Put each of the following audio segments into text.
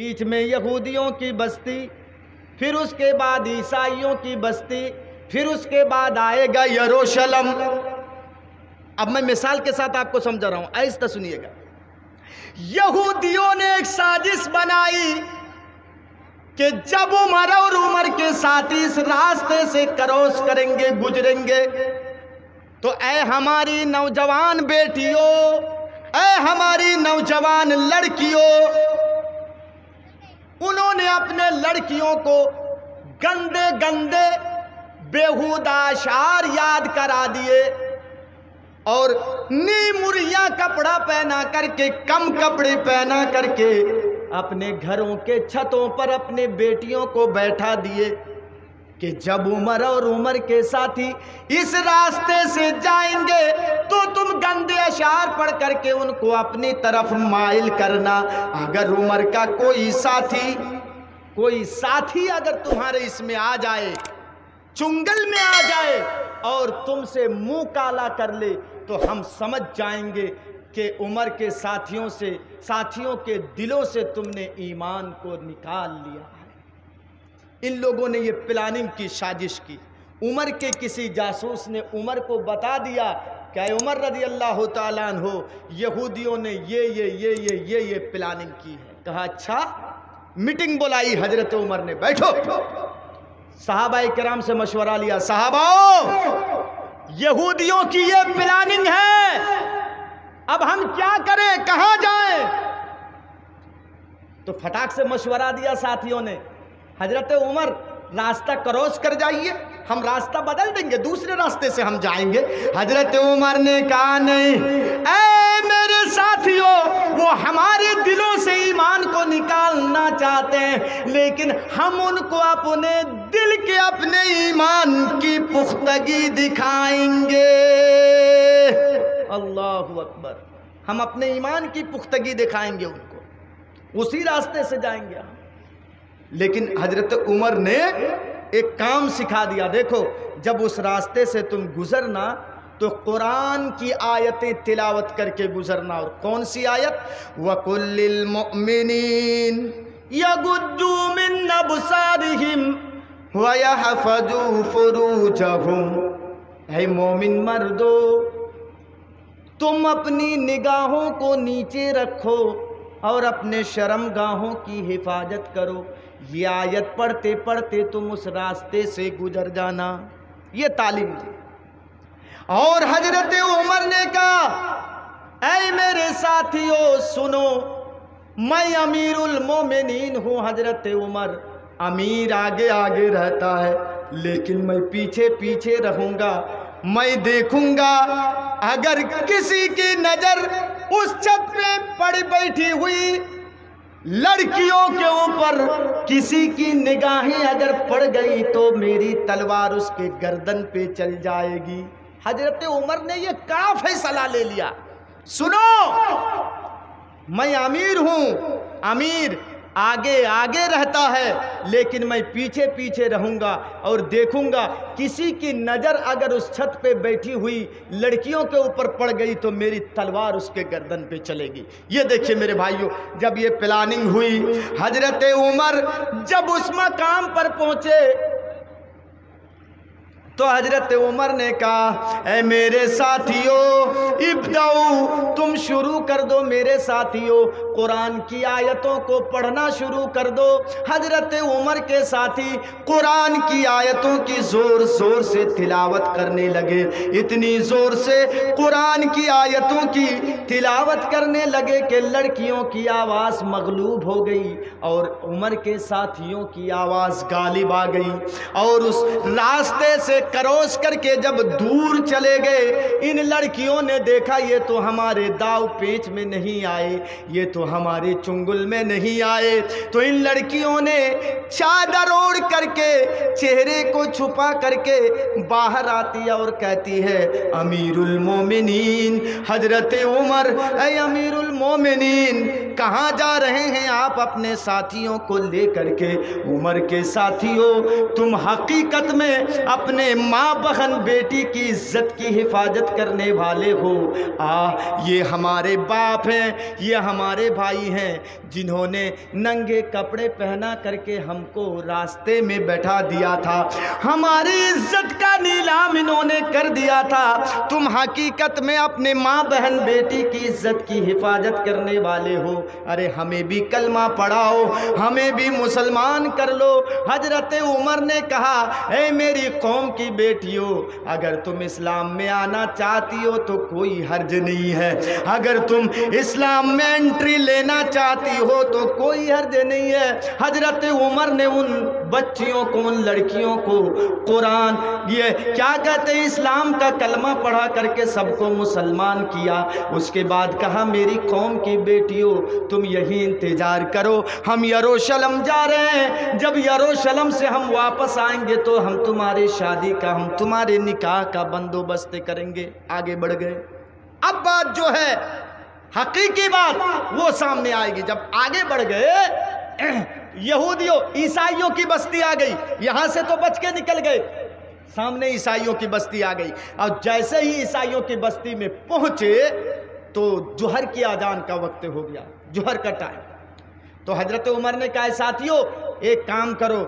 बीच में यहूदियों की बस्ती, फिर उसके बाद ईसाइयों की बस्ती, फिर उसके बाद आएगा यरूशलेम। अब मैं मिसाल के साथ आपको समझा रहा हूं, ऐसा सुनिएगा। यहूदियों ने एक साजिश बनाई कि जब उमर और उमर के साथी इस रास्ते से क्रॉस करेंगे, गुजरेंगे, तो ऐ हमारी नौजवान बेटियों, ऐ हमारी नौजवान लड़कियों, उन्होंने अपने लड़कियों को गंदे गंदे बेहुदा अशार याद करा दिए और नीमुरिया कपड़ा पहना करके, कम कपड़े पहना करके अपने घरों के छतों पर अपने बेटियों को बैठा दिए कि जब उमर और उमर के साथी इस रास्ते से जाएंगे तो तुम गंदे अशार पढ़ करके उनको अपनी तरफ माइल करना। अगर उमर का कोई साथी अगर तुम्हारे इसमें आ जाए, चुंगल में आ जाए और तुमसे मुंह काला कर ले, तो हम समझ जाएंगे कि उमर के साथियों के दिलों से तुमने ईमान को निकाल लिया है। इन लोगों ने ये प्लानिंग की, साजिश की। उमर के किसी जासूस ने उमर को बता दिया कि उमर रज़ी अल्लाह ताला अन्हु, यहूदियों ने ये प्लानिंग की है। कहा अच्छा, मीटिंग बुलाई हजरत उमर ने, बैठो। सहाबाए किराम से मशवरा लिया, सहाबाओ यहूदियों की ये प्लानिंग है, अब हम क्या करें, कहां जाएं? तो फटाक से मशवरा दिया साथियों ने, हजरत उमर रास्ता क्रॉस कर जाइए, हम रास्ता बदल देंगे, दूसरे रास्ते से हम जाएंगे। हजरत उमर ने कहा नहीं, ऐ मेरे साथियों, वो हमारे दिलों से ईमान को निकालना चाहते हैं, लेकिन हम उनको अपने दिल के, अपने ईमान की पुख्तगी दिखाएंगे। अल्लाहु अकबर, हम अपने ईमान की पुख्तगी दिखाएंगे उनको, उसी रास्ते से जाएंगे हम। लेकिन हजरत उमर ने एक काम सिखा दिया, देखो जब उस रास्ते से तुम गुजरना तो कुरान की आयतें तिलावत करके गुजरना। और कौन सी आयत? वकुल्लिल मुमिनीन यगुद्दू मिन अबसारिहिम व यहफजू फुरूजहुम। ऐ मोमिन मर्दो, तुम अपनी निगाहों को नीचे रखो और अपने शर्मगाहों की हिफाजत करो। ये आयत पढ़ते पढ़ते तुम उस रास्ते से गुजर जाना, ये तालीम दी। और हजरत उमर ने कहा, ऐ मेरे साथियों सुनो, मैं अमीरुल मोमिनीन हूँ। हजरत उमर अमीर आगे आगे रहता है, लेकिन मैं पीछे पीछे रहूँगा। मैं देखूंगा अगर किसी की नज़र उस छत पे पड़ी बैठी हुई लड़कियों के ऊपर किसी की निगाहें अगर पड़ गई तो मेरी तलवार उसके गर्दन पे चल जाएगी। हजरत उमर ने ये क्या फैसला ले लिया? सुनो, मैं अमीर हूं, अमीर आगे आगे रहता है, लेकिन मैं पीछे पीछे रहूंगा और देखूंगा किसी की नज़र अगर उस छत पे बैठी हुई लड़कियों के ऊपर पड़ गई तो मेरी तलवार उसके गर्दन पे चलेगी। ये देखिए मेरे भाइयों, जब ये प्लानिंग हुई, हजरत उमर जब उस मकाम पर पहुंचे तो हजरत उमर ने कहा, ऐ मेरे साथियों, इब्दाऊ, तुम शुरू कर दो मेरे साथियों, कुरान की आयतों को पढ़ना शुरू कर दो। हजरत उमर के साथी कुरान की आयतों की ज़ोर ज़ोर से तिलावत करने लगे। इतनी ज़ोर से कुरान की आयतों की तिलावत करने लगे कि लड़कियों की आवाज़ मगलूब हो गई और उमर के साथियों की आवाज़ गालिब आ गई। और उस रास्ते से क्रॉस करके जब दूर चले गए, इन लड़कियों ने देखा ये तो हमारे दाव पेच में नहीं आए, ये तो हमारे चुंगल में नहीं आए। तो इन लड़कियों ने चादर ओढ़ करके, चेहरे को छुपा करके बाहर आती है और कहती है, अमीरुल मोमिनीन हजरत उमर, ऐ अमीरुल मोमिनीन, کہاں جا رہے ہیں آپ اپنے ساتھیوں کو لے کر کے؟ عمر کے ساتھیوں، تم حقیقت میں اپنے ماں بہن بیٹی کی عزت کی حفاظت کرنے والے ہو۔ یہ ہمارے باپ ہیں، یہ ہمارے بھائی ہیں جنہوں نے ننگے کپڑے پہنا کر کے ہم کو راستے میں بیٹھا دیا تھا، ہماری عزت کا نیلام انہوں نے کر دیا تھا۔ تم حقیقت میں اپنے ماں بہن بیٹی کی عزت کی حفاظت کرنے والے ہو۔ ارے ہمیں بھی کلمہ پڑھاؤ، ہمیں بھی مسلمان کر لو۔ حضرت عمر نے کہا، اے میری قوم کی بیٹیوں، اگر تم اسلام میں آنا چاہتی ہو تو کوئی حرج نہیں ہے، اگر تم اسلام میں انٹری لینا چاہتی ہو تو کوئی حرج نہیں ہے۔ حضرت عمر نے ان بچیوں کو، ان لڑکیوں کو قرآن، یہ کیا کہتے ہیں، اسلام کا کلمہ پڑھا کر کے سب کو مسلمان کیا۔ اس کے بعد کہا، میری قوم کی بیٹیوں تم یہی انتظار کرو، ہم یروشلم جا رہے ہیں، جب یروشلم سے ہم واپس آئیں گے تو ہم تمہاری شادی کا، ہم تمہارے نکاح کا بندوبست کریں گے۔ آگے بڑھ گئے۔ اب بات جو ہے حقیقی بات وہ سامنے آئے گی۔ جب آگے بڑھ گئے، یہودیوں عیسائیوں کی بستی آ گئی، یہاں سے تو بچ کے نکل گئے، سامنے عیسائیوں کی بستی آ گئی، اور جیسے ہی عیسائیوں کی بستی میں پہنچے تو جوہر کی اذان کا وقت ہو گیا، جوہر کا ٹائم۔ تو حضرت عمر نے کہا، ساتھیوں ایک کام کرو،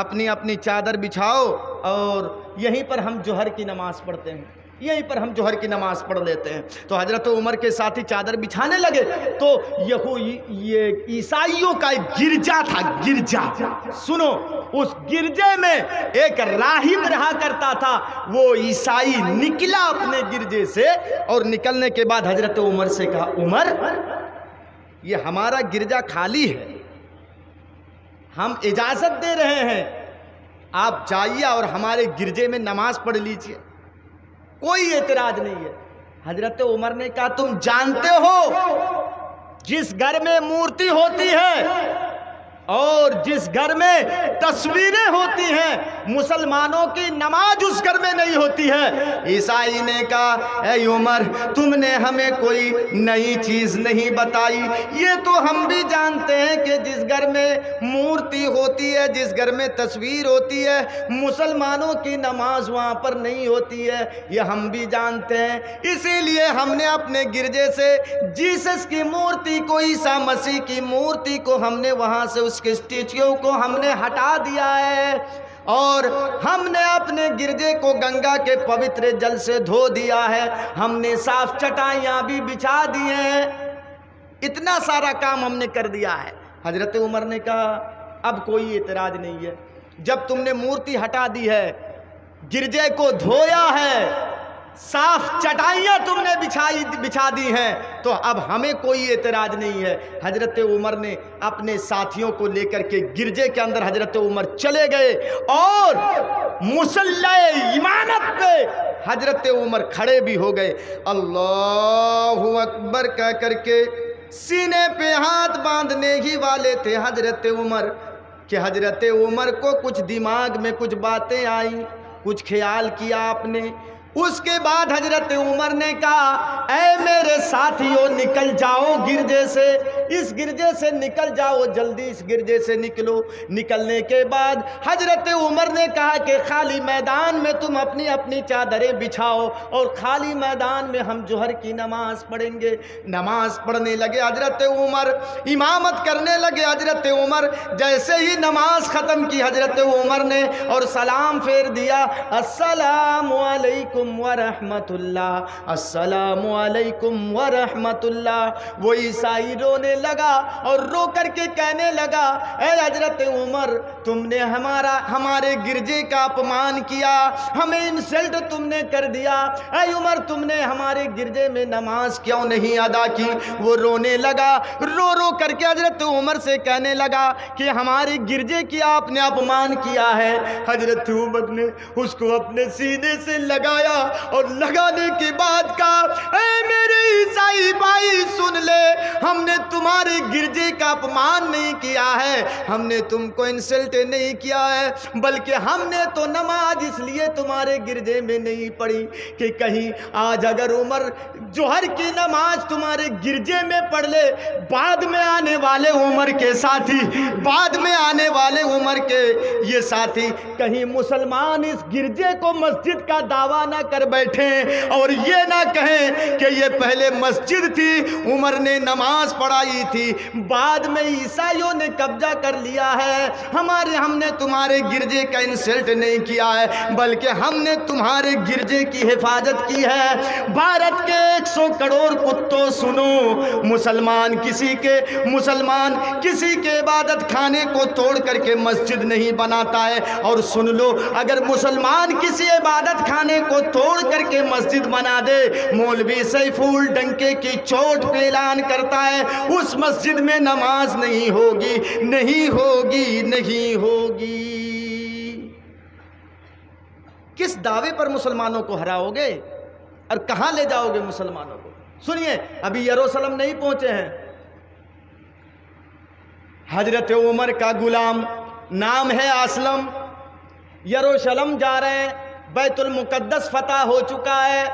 اپنی اپنی چادر بچھاؤ اور یہیں پر ہم جوہر کی نماز پڑھتے ہیں، یہیں پر ہم جوہر کی نماز پڑھ لیتے ہیں۔ تو حضرت عمر کے ساتھی چادر بچھانے لگے تو یہ عیسائیوں کا ایک گرجا تھا، گرجا، سنو، اس گرجے میں ایک راہب رہا کرتا تھا، وہ عیسائی نکلا اپنے گرجے سے، اور نکلنے کے بعد حضرت عمر سے کہا، عمر یہ ہمارا گرجا خالی ہے، ہم اجازت دے رہے ہیں، آپ جائیے اور ہمارے گرجے میں نماز پڑھ لیجئے، کوئی اعتراض نہیں ہے۔ حضرت عمر نے کہا، تم جانتے ہو جس گھر میں مورتی ہوتی ہے اور جس گھر میں تصویریں ہوتی ہیں، مسلمانوں کی نماز اس گھر میں نہیں ہوتی ہے۔ عیسائی نے کہا، اے عمر تم نے ہمیں کوئی نئی چیز نہیں بتائی، یہ تو ہم بھی جانتے ہیں کہ جس گھر میں مورتی ہوتی ہے، جس گھر میں تصویر ہوتی ہے، مسلمانوں کی نماز وہاں پر نہیں ہوتی ہے، یہ ہم بھی جانتے ہیں، اسی لیے ہم نے اپنے گرجے سے جیسس کی مورتی کو، عیسیٰ مسیح کی مورتی کو ہم نے وہاں سے، اس کے اسٹیچو کو ہم نے ہٹا دیا ہے، اور ہم نے اپنے گرجے کو گنگا کے پوتر جل سے دھو دیا ہے، ہم نے صاف چٹائیاں بھی بچھا دی ہیں، اتنا سارا کام ہم نے کر دیا ہے۔ حضرت عمر نے کہا، اب کوئی اعتراض نہیں ہے، جب تم نے مورتی ہٹا دی ہے، گرجے کو دھویا ہے، صاف چٹائیاں تم نے بچھا دی ہیں، تو اب ہمیں کوئی اعتراض نہیں ہے۔ حضرت عمر نے اپنے ساتھیوں کو لے کر کے گرجے کے اندر حضرت عمر چلے گئے، اور مصلی امامت پہ حضرت عمر کھڑے بھی ہو گئے، اللہ اکبر کہہ کر کے سینے پہ ہاتھ باندھنے ہی والے تھے حضرت عمر، کہ حضرت عمر کو کچھ دماغ میں کچھ باتیں آئیں، کچھ خیال کیا آپ نے۔ اس کے بعد حضرت عمر نے کہا، اے میرے ساتھیوں نکل جاؤ گرجے سے، اس گرجے سے نکل جاؤ، جلدی اس گرجے سے نکلو۔ نکلنے کے بعد حضرت عمر نے کہا کہ خالی میدان میں تم اپنی اپنی چادریں بچھاؤ، اور خالی میدان میں ہم جوہر کی نماز پڑھیں گے۔ نماز پڑھنے لگے حضرت عمر، امامت کرنے لگے حضرت عمر۔ جیسے ہی نماز ختم کی حضرت عمر نے اور سلام پھیر دیا، السلام علیکم ورحمت اللہ، السلام علیکم ورحمت اللہ۔ وہ عیسائی رونے لگا اور رو کر کے کہنے لگا، اے حضرت عمر تم نے ہمارے گرجے کا اپمان کیا، ہمیں انسلٹ تم نے کر دیا، اے عمر تم نے ہمارے گرجے میں نماز کیوں نہیں ادا کی؟ وہ رونے لگا، رو رو کر کے حضرت عمر سے کہنے لگا کہ ہمارے گرجے کی آپ نے اپمان کیا ہے۔ حضرت عمر نے اس کو اپنے سینے سے لگایا اور लगाने के बाद कहा, ऐ मेरे ईसाई भाई सुन ले, हमने तुम्हारे गिरजे का अपमान नहीं किया है, हमने तुमको इंसल्ट नहीं किया है, बल्कि हमने तो नमाज इसलिए तुम्हारे गिरजे में नहीं पढ़ी कि कहीं आज अगर उमर जोहर की नमाज तुम्हारे गिरजे में पढ़ ले, बाद में आने वाले उमर के साथी, बाद में आने वाले उमर के ये साथी कहीं मुसलमान इस गिरजे को मस्जिद का दावा ना कर बैठे और ये ना कहें कि ये पहले मस्जिद थी, उमर ने नमाज पढ़ाई थी, बाद में ईसाइयों ने कब्जा कर लिया है। हमने तुम्हारे गिरजे का इंसल्ट नहीं किया है, बल्कि हमने तुम्हारे गिरजे की हिफाजत की है। भारत के 100 करोड़ कुत्तों सुनो, मुसलमान किसी के इबादत खाने को तोड़ करके मस्जिद नहीं बनाता है। और सुन लो, अगर मुसलमान किसी इबादत खाने को तोड़ करके मस्जिद बना दे, मौलवी सैफुल डंके की चोट पे ऐलान करता है उस मस्जिद में नमाज नहीं होगी, नहीं होगी, नहीं होगी। किस दावे पर मुसलमानों को हराओगे और कहां ले जाओगे मुसलमानों को? सुनिए, अभी यरूशलेम नहीं पहुंचे हैं, हजरत उमर का गुलाम नाम है असलम, यरूशलेम जा रहे हैं, बैतुल मुकद्दस फतह हो चुका है,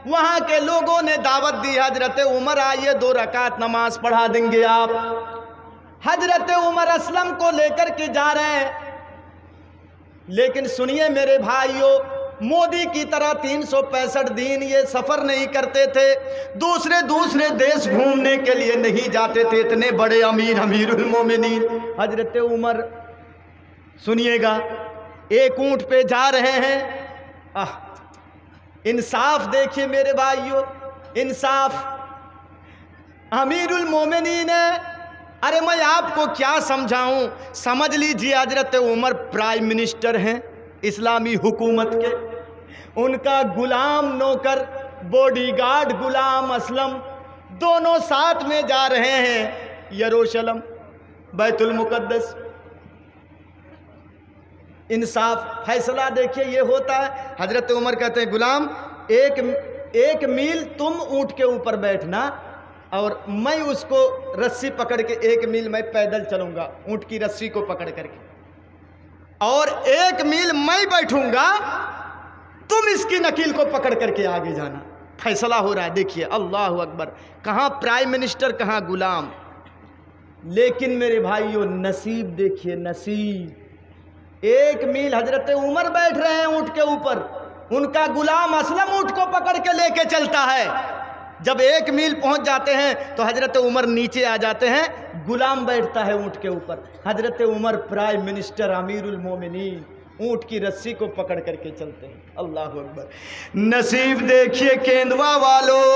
वहां के लोगों ने दावत दी, हजरत उमर आइए 2 रकात नमाज पढ़ा देंगे आप। हजरत उमर असलम को लेकर के जा रहे हैं, लेकिन सुनिए मेरे भाइयों, मोदी की तरह 365 दिन ये सफर नहीं करते थे, दूसरे देश घूमने के लिए नहीं जाते थे, इतने बड़े अमीरुल मोमिनीन हजरत उमर। सुनिएगा, एक ऊंट पे जा रहे हैं, इंसाफ देखिए मेरे भाइयों, इंसाफ, अमीरुल मोमिनीन है। अरे मैं आपको क्या समझाऊं, समझ लीजिए हजरत उमर प्राइम मिनिस्टर हैं इस्लामी हुकूमत के, उनका गुलाम नौकर, बॉडीगार्ड गुलाम असलम, दोनों साथ में जा रहे हैं यरूशलेम, बैतुल मुकद्दस। इंसाफ, फैसला देखिए ये होता है। हजरत उमर कहते हैं, गुलाम एक मील तुम ऊंट के ऊपर बैठना और मैं उसको रस्सी पकड़ के 1 मील मैं पैदल चलूंगा ऊंट की रस्सी को पकड़ करके, और 1 मील मैं बैठूंगा, तुम इसकी नकील को पकड़ करके आगे जाना। फैसला हो रहा है, देखिए अल्लाह अकबर, कहां प्राइम मिनिस्टर कहां गुलाम। लेकिन मेरे भाइयों नसीब देखिए, नसीब, 1 मील हजरत उमर बैठ रहे हैं ऊंट के ऊपर, उनका गुलाम असलम ऊंट को पकड़ के लेके चलता है। जब 1 मील पहुंच जाते हैं तो हजरत उमर नीचे आ जाते हैं, गुलाम बैठता है ऊंट के ऊपर, हजरत उमर प्राइम मिनिस्टर अमीरुल मोमिनीन ऊंट की रस्सी को पकड़ करके चलते हैं। अल्लाह अकबर। नसीब देखिए केंदवा वालों,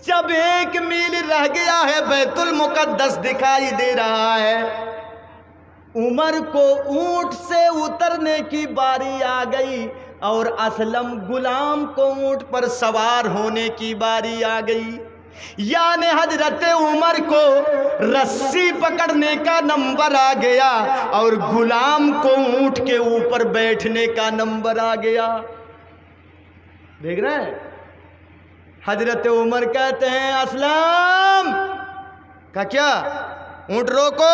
जब 1 मील रह गया है, बैतुल मुकद्दस दिखाई दे रहा है, उमर को ऊंट से उतरने की बारी आ गई और असलम गुलाम को ऊंट पर सवार होने की बारी आ गई। यानी हजरत उमर को रस्सी पकड़ने का नंबर आ गया और गुलाम को ऊंट के ऊपर बैठने का नंबर आ गया। देख रहे हैं, हजरत उमर कहते हैं, असलम का क्या, ऊंट रोको,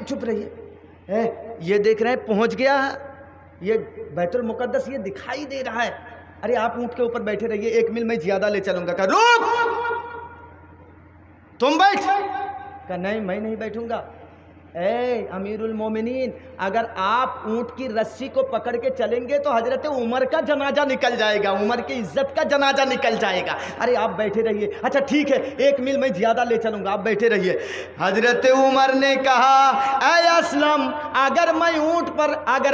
चुप रहिए, ये देख रहे हैं पहुंच गया है, ये बैतुल मुकद्दस ये दिखाई दे रहा है, अरे आप ऊंट के ऊपर बैठे रहिए, 1 मील मैं ज्यादा ले चलूंगा। कहा रुक, तुम बैठ। कहा नहीं मैं नहीं बैठूंगा। ए अमीरुल मोमिनीन, अगर आप ऊंट की रस्सी को पकड़ के चलेंगे तो हजरत उमर का जनाजा निकल जाएगा, उमर की इज्जत का जनाजा निकल जाएगा। अरे आप बैठे रहिए। अच्छा ठीक है, 1 मील मैं ज्यादा ले चलूंगा, आप बैठे रहिए। हजरत उमर ने कहा, ऐ असलम, अगर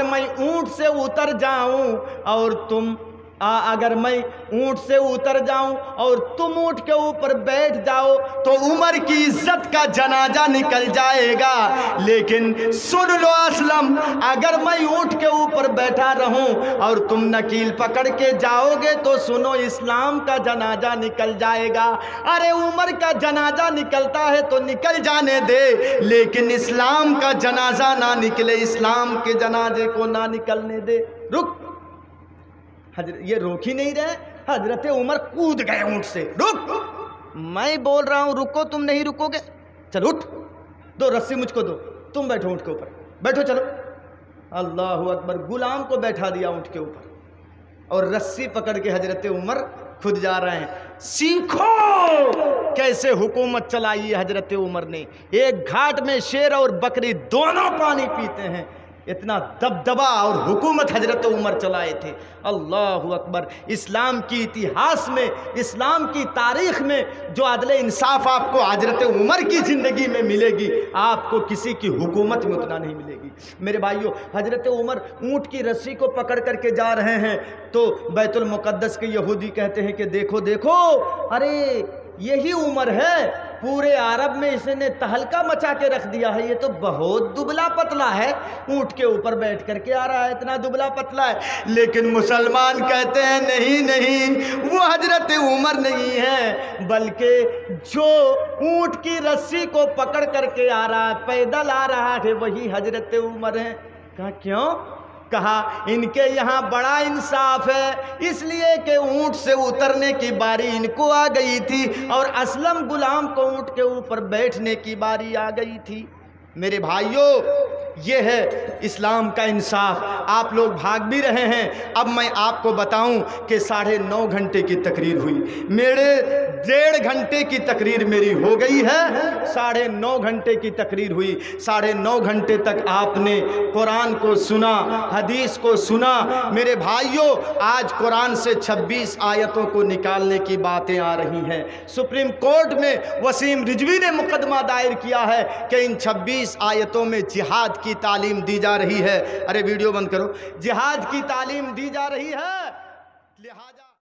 मैं ऊंट से उतर जाऊं और तुम अगर मैं ऊंट से उतर जाऊं और तुम ऊंट के ऊपर बैठ जाओ तो उमर की इज्जत का जनाजा निकल जाएगा। लेकिन सुन लो असलम, अगर मैं ऊंट के ऊपर बैठा रहूं और तुम नकील पकड़ के जाओगे तो सुनो, इस्लाम का जनाजा निकल जाएगा। अरे उमर का जनाजा निकलता है तो निकल जाने दे, लेकिन इस्लाम का जनाजा ना निकले, इस्लाम के जनाजे को ना निकलने दे। रुक, ये रोक ही नहीं रहे, हजरत उमर कूद गए ऊंट से। रुक, मैं बोल रहा हूं रुको, तुम नहीं रुकोगे, चलो उठ, दो रस्सी मुझको दो, तुम बैठो ऊंट के ऊपर, बैठो चलो। अल्लाह अकबर, गुलाम को बैठा दिया ऊंट के ऊपर और रस्सी पकड़ के हजरत उमर खुद जा रहे हैं। सीखो कैसे हुकूमत चलाई है हजरत उमर ने। एक घाट में शेर और बकरी दोनों पानी पीते हैं, इतना दबदबा और हुकूमत हजरत उमर चलाए थे। अल्लाह अकबर। इस्लाम की इतिहास में, इस्लाम की तारीख में जो अदले इंसाफ आपको हजरत उमर की ज़िंदगी में मिलेगी, आपको किसी की हुकूमत में उतना नहीं मिलेगी। मेरे भाइयों, हजरत उमर ऊँट की रस्सी को पकड़ करके जा रहे हैं तो बैतुल मुक़द्दस के यहूदी कहते हैं कि देखो देखो, अरे यही उमर है, पूरे अरब में इसने तहलका मचा के रख दिया है, ये तो बहुत दुबला पतला है, ऊँट के ऊपर बैठ करके आ रहा है, इतना दुबला पतला है। लेकिन मुसलमान कहते हैं नहीं नहीं, वो हजरत उमर नहीं है, बल्कि जो ऊँट की रस्सी को पकड़ करके आ रहा है, पैदल आ रहा है, वही हजरत उमर है। कहा क्यों? कहा इनके यहाँ बड़ा इंसाफ है, इसलिए कि ऊँट से उतरने की बारी इनको आ गई थी और असलम गुलाम को ऊँट के ऊपर बैठने की बारी आ गई थी। मेरे भाइयों, ये है इस्लाम का इंसाफ। आप लोग भाग भी रहे हैं। अब मैं आपको बताऊं कि 9.5 घंटे की तकरीर हुई, मेरे 1.5 घंटे की तकरीर मेरी हो गई है, 9.5 घंटे की तकरीर हुई। 9.5 घंटे तक आपने कुरान को सुना, हदीस को सुना। मेरे भाइयों, आज कुरान से 26 आयतों को निकालने की बातें आ रही हैं। सुप्रीम कोर्ट में वसीम रिजवी ने मुकदमा दायर किया है कि इन 26 आयतों में जिहाद की तालीम दी जा रही है। अरे वीडियो बंद करो। जिहाद की तालीम दी जा रही है।